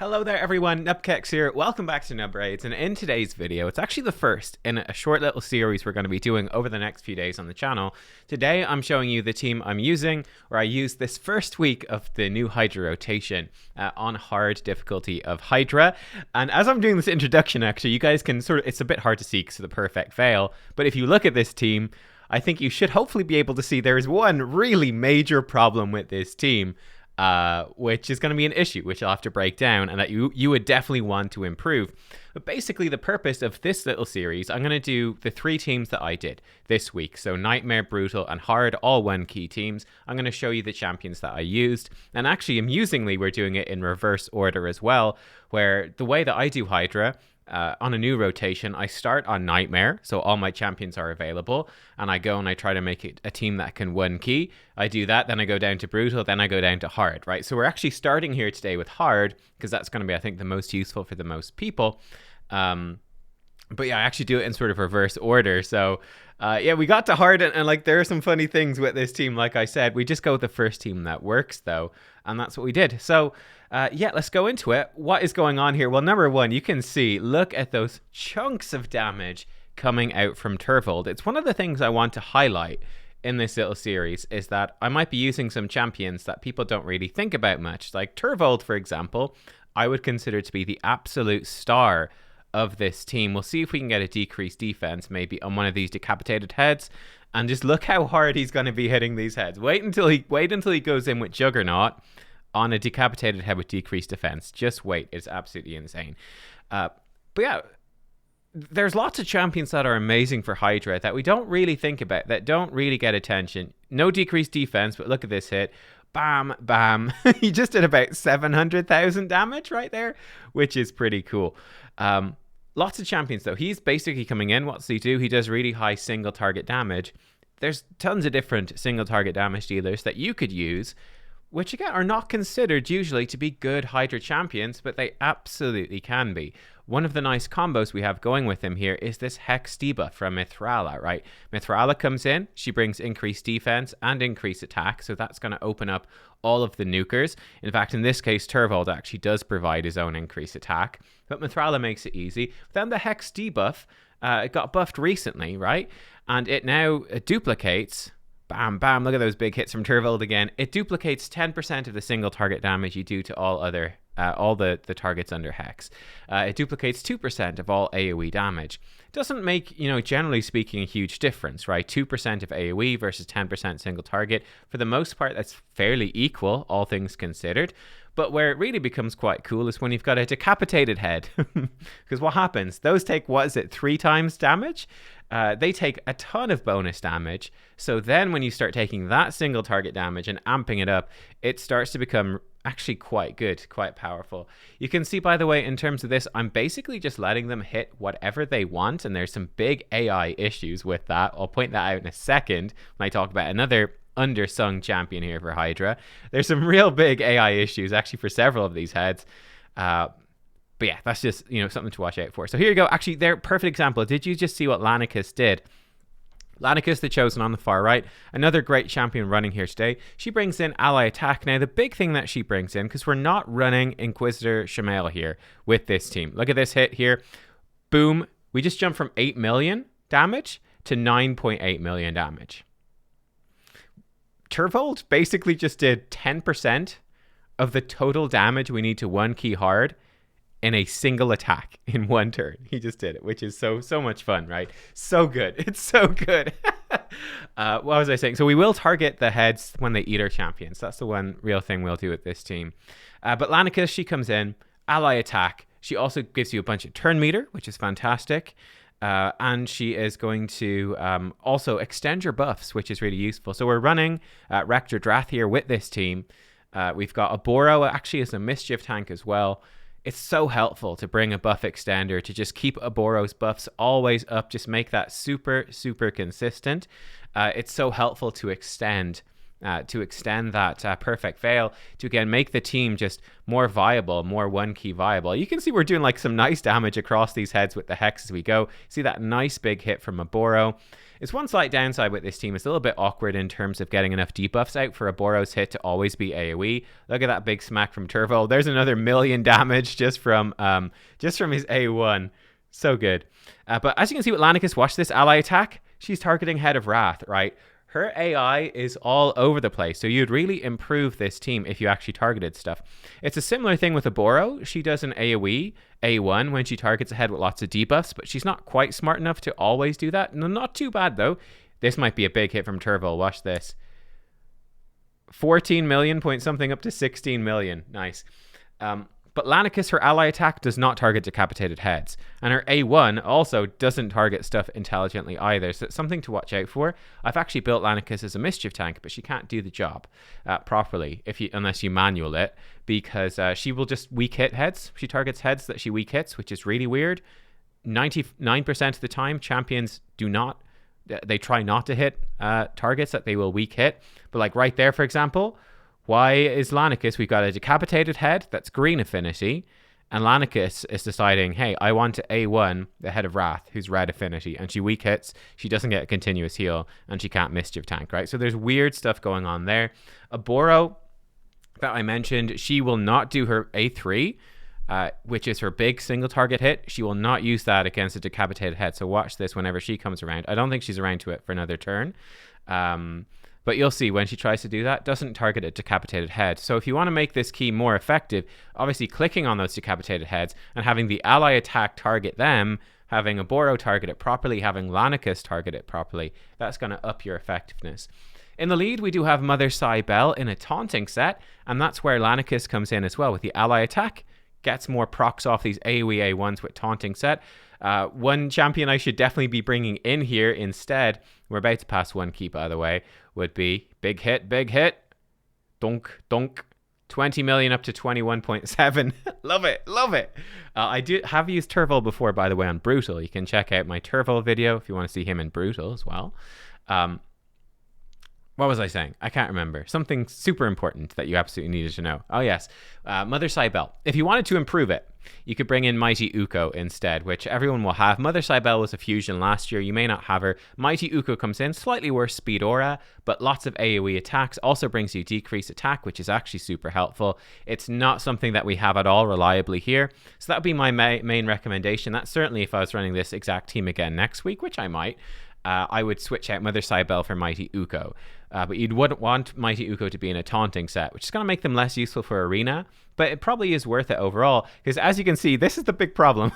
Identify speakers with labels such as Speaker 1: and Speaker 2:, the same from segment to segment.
Speaker 1: Hello there everyone, nubkeks here. Welcome back to Nub Raids, and in today's video, it's actually the first in a short little series we're going to be doing over the next few days on the channel. Today I'm showing you the team I'm using, or I used this first week of the new Hydra rotation on hard difficulty of Hydra. And as I'm doing this introduction, actually, you guys can it's a bit hard to see because of the perfect veil, but if you look at this team, I think you should hopefully be able to see there is one really major problem with this team. Which is going to be an issue, which I'll have to break down, and that you would definitely want to improve. But basically, the purpose of this little series, I'm going to do the three teams that I did this week. So Nightmare, Brutal, and Hard, all one key teams. I'm going to show you the champions that I used. And actually, amusingly, we're doing it in reverse order as well, where the way that I do Hydra, on a new rotation, I start on Nightmare, so all my champions are available, and I go and I try to make it a team that can one key. I do that, then I go down to Brutal, then I go down to Hard, right? So we're actually starting here today with Hard, because that's going to be, I think, the most useful for the most people. But yeah, I actually do it in sort of reverse order. So yeah, we got to Hard, and like there are some funny things with this team. Like I said, we just go with the first team that works, though, and that's what we did. So yeah, let's go into it. What is going on here? Well, number one, you can see, look at those chunks of damage coming out from Turvold. It's one of the things I want to highlight in this little series, is that I might be using some champions that people don't really think about much. Like Turvold, for example, I would consider to be the absolute star of this team. We'll see if we can get a decreased defense maybe on one of these decapitated heads, and just look how hard he's going to be hitting these heads. Wait until he goes in with Juggernaut on a decapitated head with decreased defense. Just wait. It's absolutely insane. But yeah, there's lots of champions that are amazing for Hydra that we don't really think about, that don't really get attention. No decreased defense, but look at this hit. Bam, bam. He just did about 700,000 damage right there, which is pretty cool. Lots of champions, though. He's basically coming in. What's he do? He does really high single target damage. There's tons of different single target damage dealers that you could use, which again are not considered usually to be good Hydra champions, but they absolutely can be. One of the nice combos we have going with him here is this Hex debuff from Mithrala, right? Mithrala comes in, she brings increased defense and increased attack, so that's going to open up all of the nukers. In fact, in this case, Turvold actually does provide his own increased attack, but Mithrala makes it easy. Then the Hex debuff, it got buffed recently, right? And it now duplicates. Bam, bam, look at those big hits from Turvold again. It duplicates 10% of the single target damage you do to all the targets under Hex. It duplicates 2% of all AoE damage. Doesn't make, generally speaking, a huge difference, right? 2% of AoE versus 10% single target. For the most part, that's fairly equal, all things considered. But where it really becomes quite cool is when you've got a decapitated head. Because what happens? Those take, 3 times damage? They take a ton of bonus damage. So then when you start taking that single target damage and amping it up, it starts to become actually quite good, quite powerful. You can see, by the way, in terms of this, I'm basically just letting them hit whatever they want. And there's some big AI issues with that. I'll point that out in a second when I talk about another undersung champion here for Hydra. There's some real big AI issues actually for several of these heads. But yeah, that's just, something to watch out for. So here you go. Actually, they're perfect example. Did you just see what Lanicus did? Lanicus, the Chosen on the far right, another great champion running here today. She brings in ally attack. Now, the big thing that she brings in, because we're not running Inquisitor Shamael here with this team. Look at this hit here. Boom. We just jumped from 8 million damage to 9.8 million damage. Turvold basically just did 10% of the total damage we need to one key hard in a single attack in one turn. He just did it, which is so much fun, right? So good. It's so good. What was I saying? So we will target the heads when they eat our champions. That's the one real thing we'll do with this team. But Lanicus, she comes in, ally attack. She also gives you a bunch of turn meter, which is fantastic. And she is going to also extend your buffs, which is really useful. So we're running Rector Drath here with this team. We've got a Boro actually as a mischief tank as well. It's so helpful to bring a buff extender to just keep a Boro's buffs always up. Just make that super consistent. It's so helpful to extend to extend that perfect veil to, again, make the team just more viable, more one key viable. You can see we're doing like some nice damage across these heads with the Hex as we go. See that nice big hit from a Boro. It's one slight downside with this team. It's a little bit awkward in terms of getting enough debuffs out for a Boro's hit to always be AoE. Look at that big smack from Turvo. There's another 1,000,000 damage just from his A1. So good. But as you can see with Lanicus, watch this ally attack. She's targeting Head of Wrath, right? Her AI is all over the place, so you'd really improve this team if you actually targeted stuff. It's a similar thing with a Boro. She does an AoE, A1, when she targets a head with lots of debuffs, but she's not quite smart enough to always do that. No, not too bad, though. This might be a big hit from Turvo. Watch this. 14 million point something up to 16 million. Nice. But Lanicus, her ally attack does not target decapitated heads. And her A1 also doesn't target stuff intelligently either. So it's something to watch out for. I've actually built Lanicus as a mischief tank, but she can't do the job properly unless you manual it, because she will just weak hit heads. She targets heads that she weak hits, which is really weird. 99% of the time, champions do not. They try not to hit targets that they will weak hit. But like right there, for example, why is Lanicus? We've got a decapitated head that's green affinity, and Lanicus is deciding, hey, I want to A1 the Head of Wrath, who's red affinity, and she weak hits, she doesn't get a continuous heal, and she can't mischief tank, right? So there's weird stuff going on there. A Boro that I mentioned, she will not do her A3, which is her big single target hit. She will not use that against a decapitated head, so watch this whenever she comes around. I don't think she's around to it for another turn. But you'll see when she tries to do that, doesn't target a decapitated head. So if you want to make this key more effective, obviously clicking on those decapitated heads and having the ally attack target them, having a Boro target it properly, having Lanicus target it properly, that's going to up your effectiveness. In the lead, we do have Mother Cybele in a taunting set, and that's where Lanicus comes in as well with the ally attack. Gets more procs off these AoE A1s with taunting set. One champion I should definitely be bringing in here instead, we're about to pass one key by the way, would be big hit, dunk, dunk, 20 million up to 21.7. Love it, love it. I have used Turvo before, by the way, on Brutal. You can check out my Turvo video if you want to see him in Brutal as well. What was I saying? I can't remember. Something super important that you absolutely needed to know. Oh, yes. Mother Cybele. If you wanted to improve it, you could bring in Mighty Uko instead, which everyone will have. Mother Cybele was a fusion last year. You may not have her. Mighty Uko comes in, slightly worse speed aura, but lots of AoE attacks. Also brings you decreased attack, which is actually super helpful. It's not something that we have at all reliably here. So that would be my main recommendation. That's certainly if I was running this exact team again next week, which I might. I would switch out Mother Cybele for Mighty Uko. But you wouldn't want Mighty Uko to be in a taunting set, which is going to make them less useful for Arena. But it probably is worth it overall, because as you can see, this is the big problem.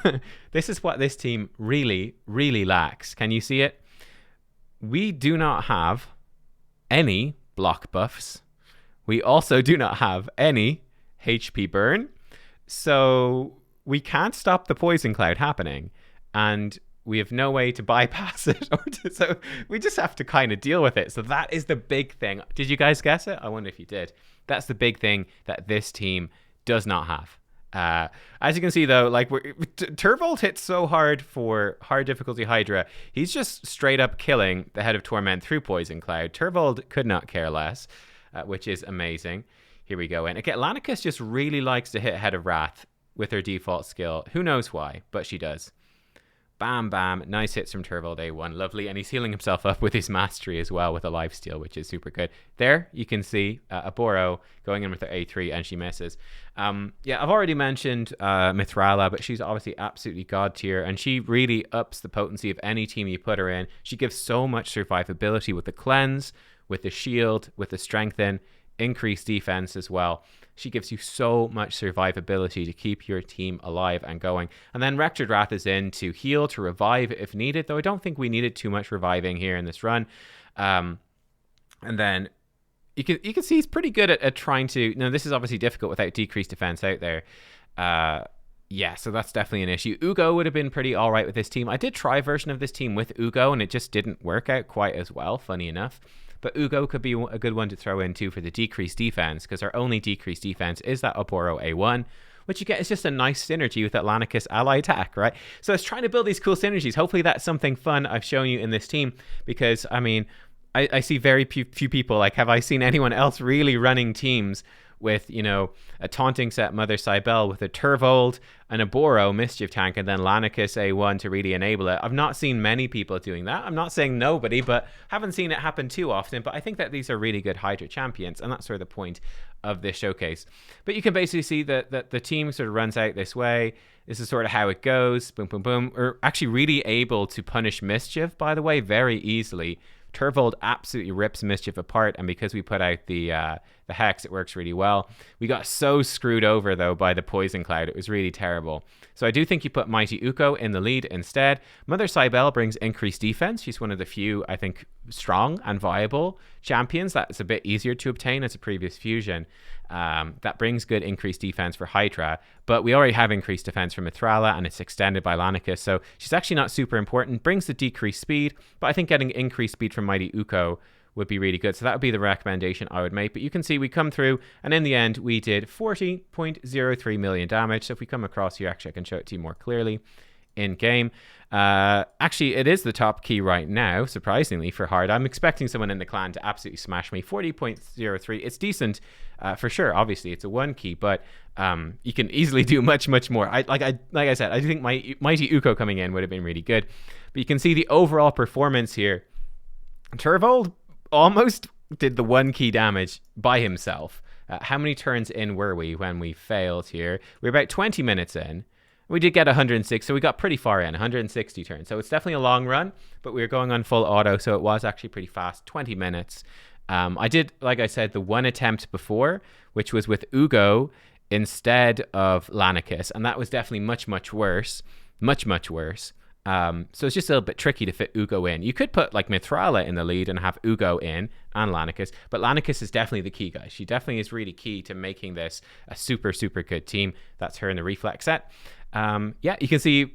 Speaker 1: This is what this team really, really lacks. Can you see it? We do not have any block buffs. We also do not have any HP burn. So we can't stop the poison cloud happening. And we have no way to bypass it. So we just have to kind of deal with it. So that is the big thing. Did you guys guess it? I wonder if you did. That's the big thing that this team does not have. As you can see, though, like Turvold hits so hard for hard difficulty Hydra. He's just straight up killing the Head of Torment through Poison Cloud. Turvold could not care less, which is amazing. Here we go. And again, Lanicus just really likes to hit Head of Wrath with her default skill. Who knows why, but she does. Bam, bam. Nice hits from Turvold A1. Lovely. And he's healing himself up with his mastery as well with a lifesteal, which is super good. There, you can see a Boro going in with her A3, and she misses. Yeah, I've already mentioned Mithrala, but she's obviously absolutely god tier, and she really ups the potency of any team you put her in. She gives so much survivability with the cleanse, with the shield, with the strengthen, increased defense as well. She gives you so much survivability to keep your team alive and going. And then Rectored Wrath is in to heal, to revive if needed, though I don't think we needed too much reviving here in this run. And then you can see he's pretty good at trying to... Now, this is obviously difficult without decreased defense out there. Yeah, so that's definitely an issue. Ugo would have been pretty all right with this team. I did try a version of this team with Ugo, and it just didn't work out quite as well, funny enough. But Ugo could be a good one to throw in too for the decreased defense, because our only decreased defense is that Boro A1, which you get is just a nice synergy with Atlanticus ally attack, right? So it's trying to build these cool synergies. Hopefully that's something fun I've shown you in this team, because, I mean, I see very few people, like, have I seen anyone else really running teams with, you know, a Taunting Set Mother Cybele with a Turvold and a Boro Mischief Tank and then Lanicus A1 to really enable it. I've not seen many people doing that. I'm not saying nobody, but haven't seen it happen too often. But I think that these are really good Hydra champions, and that's sort of the point of this showcase. But you can basically see that the team sort of runs out this way. This is sort of how it goes. Boom, boom, boom. We're actually really able to punish Mischief, by the way, very easily. Turvold absolutely rips Mischief apart, and because we put out the Hex, it works really well. We got so screwed over, though, by the Poison Cloud. It was really terrible. So I do think you put Mighty Uko in the lead instead. Mother Cybele brings increased defense. She's one of the few, I think, strong and viable champions. That's a bit easier to obtain as a previous fusion. That brings good increased defense for Hydra, but we already have increased defense for Mithrala, and it's extended by Lanicus, so she's actually not super important. Brings the decreased speed, but I think getting increased speed from Mighty Uko would be really good, so that would be the recommendation I would make. But you can see we come through, and in the end we did 40.03 million damage. So if we come across here, actually I can show it to you more clearly in game. Actually, it is the top key right now, surprisingly, for hard. I'm expecting someone in the clan to absolutely smash me. 40.03. It's decent for sure. Obviously, it's a 1 key, but you can easily do much more. Like I said, I think Mighty Uko coming in would have been really good. But you can see the overall performance here. Turvold almost did the 1 key damage by himself. How many turns in were we when we failed here? We're about 20 minutes in. We did get 106, so we got pretty far in, 160 turns. So it's definitely a long run, but we were going on full auto, so it was actually pretty fast, 20 minutes. I did, like I said, the 1 attempt before, which was with Ugo instead of Lanicus, and that was definitely much worse. Much worse. So it's just a little bit tricky to fit Ugo in. You could put like Mithrala in the lead and have Ugo in and Lanicus, but Lanicus is definitely the key, guys. She definitely is really key to making this a super good team. That's her in the reflex set. Yeah, you can see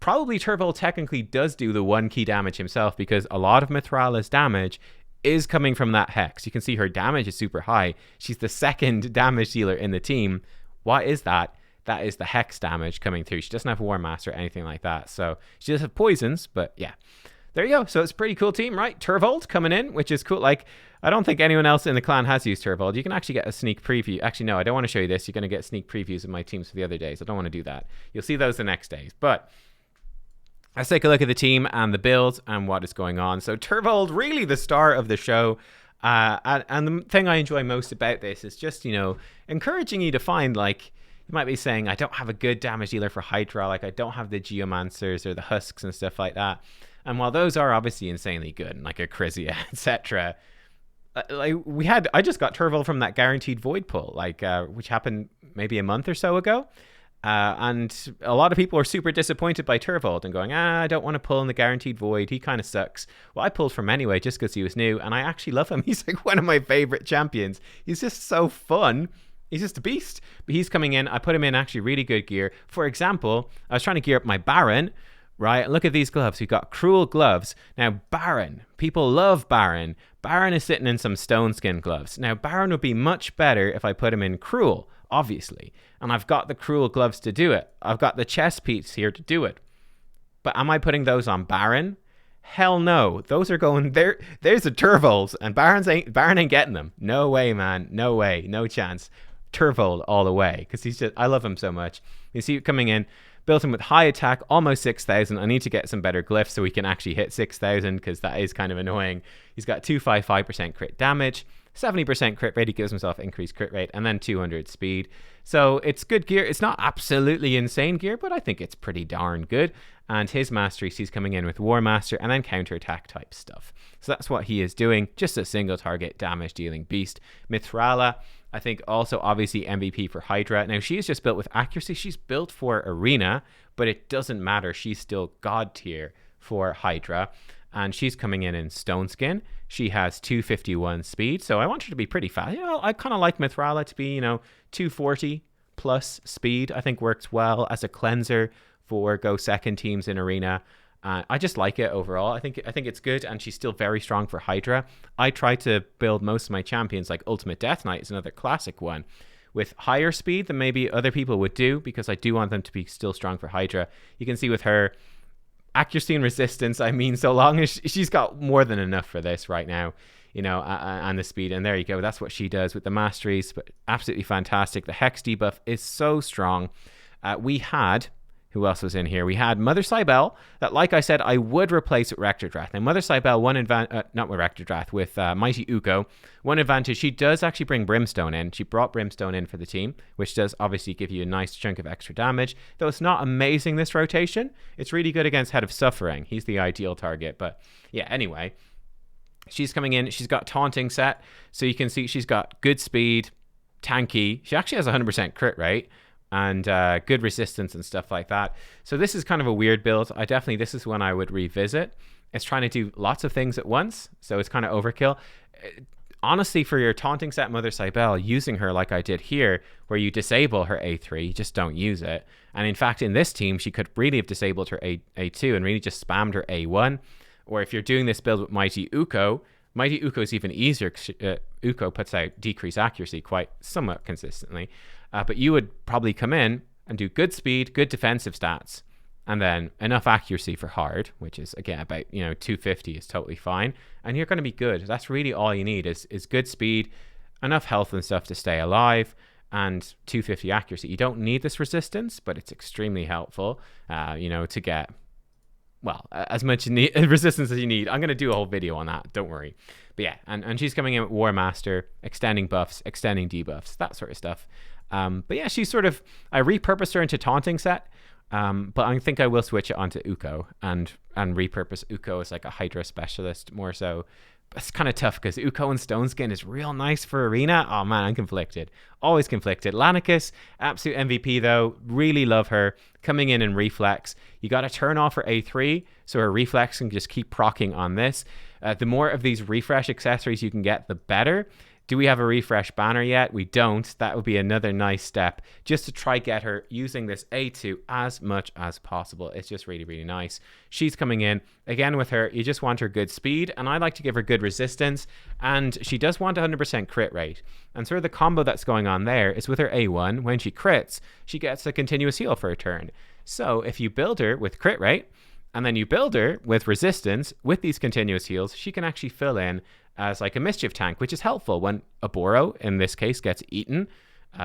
Speaker 1: probably Turvold technically does do the 1 key damage himself, because a lot of Mithrala's damage is coming from that Hex. You can see her damage is super high. She's the 2nd damage dealer in the team. What is that? That is the Hex damage coming through. She doesn't have War Master or anything like that. So she does have poisons, but yeah. There you go. So it's a pretty cool team, right? Turvold coming in, which is cool. Like, I don't think anyone else in the clan has used Turvold. You can actually get a sneak preview. Actually, no, I don't want to show you this. You're going to get sneak previews of my teams for the other days. I don't want to do that. You'll see those the next days. But let's take a look at the team and the builds and what is going on. So Turvold, really the star of the show. And the thing I enjoy most about this is just, you know, encouraging you to find, like, you might be saying, I don't have a good damage dealer for Hydra. Like, I don't have the Geomancers or the Husks and stuff like that. And while those are obviously insanely good, and like a Chrysia, etc., I just got Turvold from that guaranteed void pull, like which happened maybe a month or so ago. And a lot of people are super disappointed by Turvold and going, I don't want to pull in the guaranteed void. He kind of sucks. Well, I pulled from anyway just because he was new, and I actually love him. He's like one of my favorite champions. He's just so fun. He's just a beast. But he's coming in. I put him in actually really good gear. For example, I was trying to gear up my Baron, right? Look at these gloves. We've got Cruel gloves. Now, Baron. People love Baron. Baron is sitting in some stone skin gloves. Now, Baron would be much better if I put him in Cruel, obviously. And I've got the Cruel gloves to do it. I've got the chest piece here to do it. But am I putting those on Baron? Hell no. Those are going there. There's the Turvolds, and Baron ain't getting them. No way, man. No way. No chance. Turvold all the way, because he's just, I love him so much. You see it coming in, built him with high attack, almost 6,000. I need to get some better glyphs so we can actually hit 6,000, because that is kind of annoying. He's got 255% crit damage, 70% crit rate. He gives himself increased crit rate, and then 200 speed. So it's good gear. It's not absolutely insane gear, but I think it's pretty darn good. And his masteries, he's coming in with War Master and then counterattack type stuff. So that's what he is doing. Just a single target damage dealing beast. Mithrala, I think also obviously MVP for Hydra. Now she is just built with accuracy. She's built for Arena, but it doesn't matter. She's still God tier for Hydra. And she's coming in Stone Skin. She has 251 speed, so I want her to be pretty fast. You know, I kind of like Mithrala to be, 240 plus speed. I think works well as a cleanser for go second teams in Arena. I just like it overall. I think it's good, and she's still very strong for Hydra. I try to build most of my champions, like Ultimate Death Knight is another classic one, with higher speed than maybe other people would do, because I do want them to be still strong for Hydra. You can see with her, accuracy and resistance, I mean, so long as she's got more than enough for this right now, you know, and the speed. And there you go. That's what she does with the masteries. But absolutely fantastic. The Hex debuff is so strong. We had... Who else was in here? We had Mother Cybele, that, like I said, I would replace with Rectordrath. Now, Mother Cybele, not with Rectordrath, with Mighty Uko. One advantage, she does actually bring Brimstone in. She brought Brimstone in for the team, which does obviously give you a nice chunk of extra damage. Though it's not amazing this rotation, it's really good against Head of Suffering. He's the ideal target. But yeah, anyway, she's coming in. She's got Taunting set, so you can see she's got good speed, tanky. She actually has 100% crit rate. And good resistance and stuff like that. So this is kind of a weird build. This is one I would revisit. It's trying to do lots of things at once, so it's kind of overkill. Honestly, for your taunting set Mother Cybele, using her like I did here, where you disable her A3, you just don't use it. And in fact, in this team, she could really have disabled her A2 and really just spammed her A1. Or if you're doing this build with Mighty Uko is even easier. Uko puts out decreased accuracy quite somewhat consistently. But you would probably come in and do good speed, good defensive stats, and then enough accuracy for hard, which is, again, about, 250 is totally fine. And you're going to be good. That's really all you need is good speed, enough health and stuff to stay alive, and 250 accuracy. You don't need this resistance, but it's extremely helpful, to get, well, as much resistance as you need. I'm going to do a whole video on that. Don't worry. But yeah, and she's coming in with War Master, extending buffs, extending debuffs, that sort of stuff. But yeah, she's sort of, I repurposed her into taunting set, but I think I will switch it onto Uko and repurpose Uko as like a Hydra specialist more so. But it's kind of tough because Uko and Stone Skin is real nice for arena. Oh man, I'm conflicted. Always conflicted. Lanicus, absolute MVP though. Really love her. Coming in reflex. You got to turn off her A3 so her reflex can just keep proccing on this. The more of these refresh accessories you can get, the better. Do we have a refresh banner yet? We don't. That would be another nice step just to try get her using this A2 as much as possible. It's just really, really nice. She's coming in. Again, with her, you just want her good speed, and I like to give her good resistance, and she does want 100% crit rate. And sort of the combo that's going on there is with her A1, when she crits, she gets a continuous heal for a turn. So if you build her with crit rate, and then you build her with resistance, with these continuous heals, she can actually fill in as like a mischief tank, which is helpful when a Boro, in this case, gets eaten.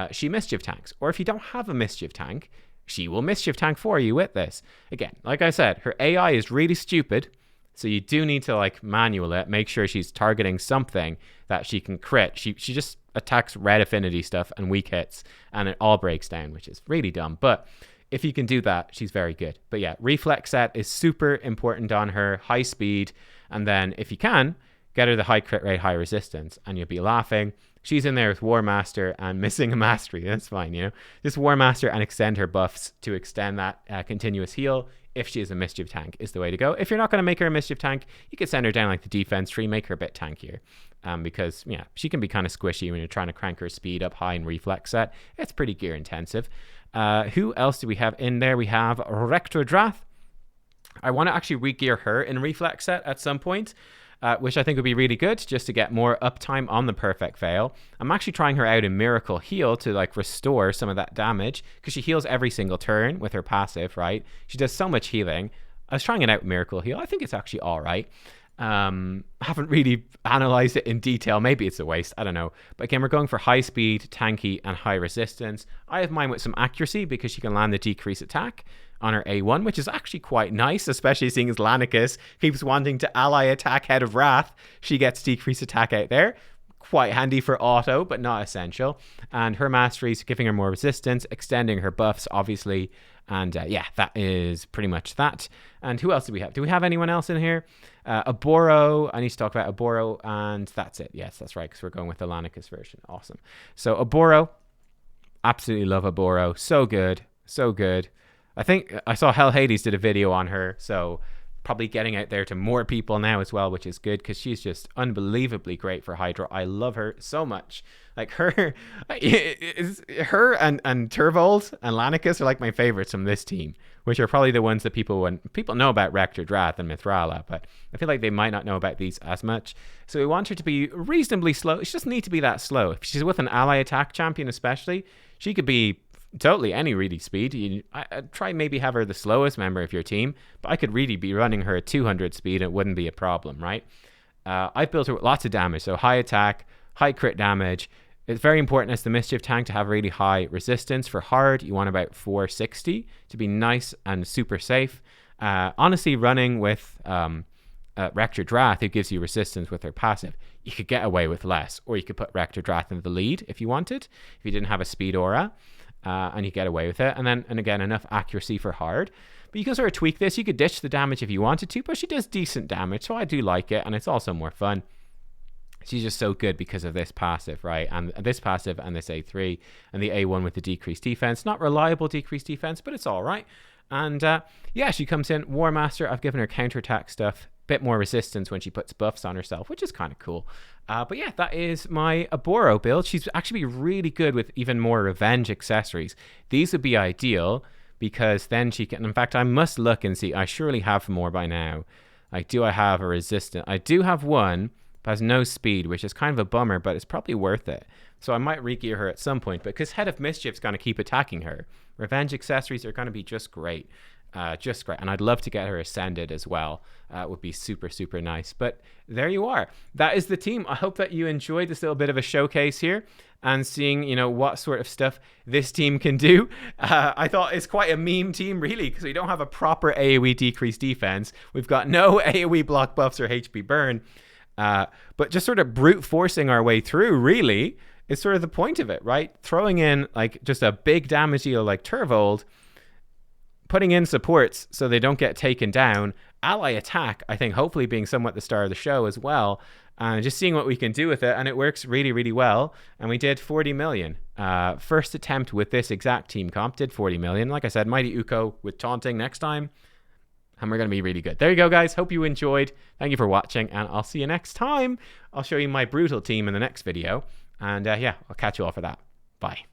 Speaker 1: She mischief tanks. Or if you don't have a mischief tank, she will mischief tank for you with this. Again, like I said, her AI is really stupid, so you do need to like manual it, make sure she's targeting something that she can crit. She just attacks red affinity stuff and weak hits, and it all breaks down, which is really dumb. But if you can do that, she's very good. But yeah, reflex set is super important on her, high speed, and then if you can, get her the high crit rate, high resistance, and you'll be laughing. She's in there with War Master and missing a mastery. That's fine, Just War Master and extend her buffs to extend that continuous heal. If she is a mischief tank is the way to go. If you're not going to make her a mischief tank, you could send her down like the defense tree, make her a bit tankier. Because, yeah, she can be kind of squishy when you're trying to crank her speed up high in reflex set. It's pretty gear intensive. Who else do we have in there? We have Rectordrath. I want to actually re-gear her in reflex set at some point. Which I think would be really good just to get more uptime on the Perfect Veil. I'm actually trying her out in Miracle Heal to like restore some of that damage because she heals every single turn with her passive, right? She does so much healing. I was trying it out with Miracle Heal. I think it's actually all right. Haven't really analyzed it in detail. Maybe it's a waste. I don't know. But again, we're going for high speed, tanky, and high resistance. I have mine with some accuracy because she can land the decrease attack on her A1, which is actually quite nice, especially seeing as Lanicus keeps wanting to ally attack Head of Wrath. She gets decreased attack out there. Quite handy for auto, but not essential. And her masteries giving her more resistance, extending her buffs, obviously. And yeah, that is pretty much that. And who else do we have? Do we have anyone else in here? Aboro. I need to talk about Aboro, and that's it. Yes, that's right, because we're going with the Lanicus version. Awesome. So Aboro. Absolutely love Aboro. So good. So good. I think I saw Hell Hades did a video on her, so probably getting out there to more people now as well, which is good because she's just unbelievably great for Hydra. I love her so much. Like her and Turvold and Lanicus are like my favorites from this team, which are probably the ones that people know about Rectordrath and Mithrala, but I feel like they might not know about these as much. So we want her to be reasonably slow. She doesn't need to be that slow. If she's with an ally attack champion especially, she could be totally any really speed. I'd try maybe have her the slowest member of your team, but I could really be running her at 200 speed. It wouldn't be a problem, right? I've built her with lots of damage, so high attack, high crit damage. It's very important as the Mischief tank to have really high resistance. For hard, you want about 460 to be nice and super safe. Honestly, running with Rector Drath, who gives you resistance with her passive, you could get away with less, or you could put Rector Drath in the lead if you wanted, if you didn't have a speed aura, and you get away with it. And again, enough accuracy for hard. But you can sort of tweak this. You could ditch the damage if you wanted to, but she does decent damage, so I do like it, and it's also more fun. She's just so good because of this passive, right? And this passive and this A3 and the A1 with the decreased defense. Not reliable decreased defense, but it's all right. And yeah, she comes in. War Master, I've given her counterattack stuff. Bit more resistance when she puts buffs on herself, which is kind of cool. But yeah, that is my Aboro build. She's actually really good with even more revenge accessories. These would be ideal because then she can... In fact, I must look and see. I surely have more by now. Like, do I have a resistant? I do have one, but has no speed, which is kind of a bummer, but it's probably worth it. So I might re-gear her at some point, but because Head of Mischief's going to keep attacking her, revenge accessories are going to be just great. Just great. And I'd love to get her ascended as well. It would be super, super nice. But there you are. That is the team. I hope that you enjoyed this little bit of a showcase here and seeing, you know, what sort of stuff this team can do. I thought it's quite a meme team, really, because we don't have a proper AoE decreased defense. We've got no AoE block buffs or HP burn. But just sort of brute forcing our way through, really, is sort of the point of it, right? Throwing in like just a big damage deal like Turvold, putting in supports so they don't get taken down, ally attack, I think hopefully being somewhat the star of the show as well, and just seeing what we can do with it, and it works really, really well. And we did 40 million. First attempt with this exact team comp did 40 million. Like I said, Mighty Uko with taunting next time, and we're going to be really good. There you go, guys. Hope you enjoyed. Thank you for watching, and I'll see you next time. I'll show you my brutal team in the next video. And yeah, I'll catch you all for that. Bye.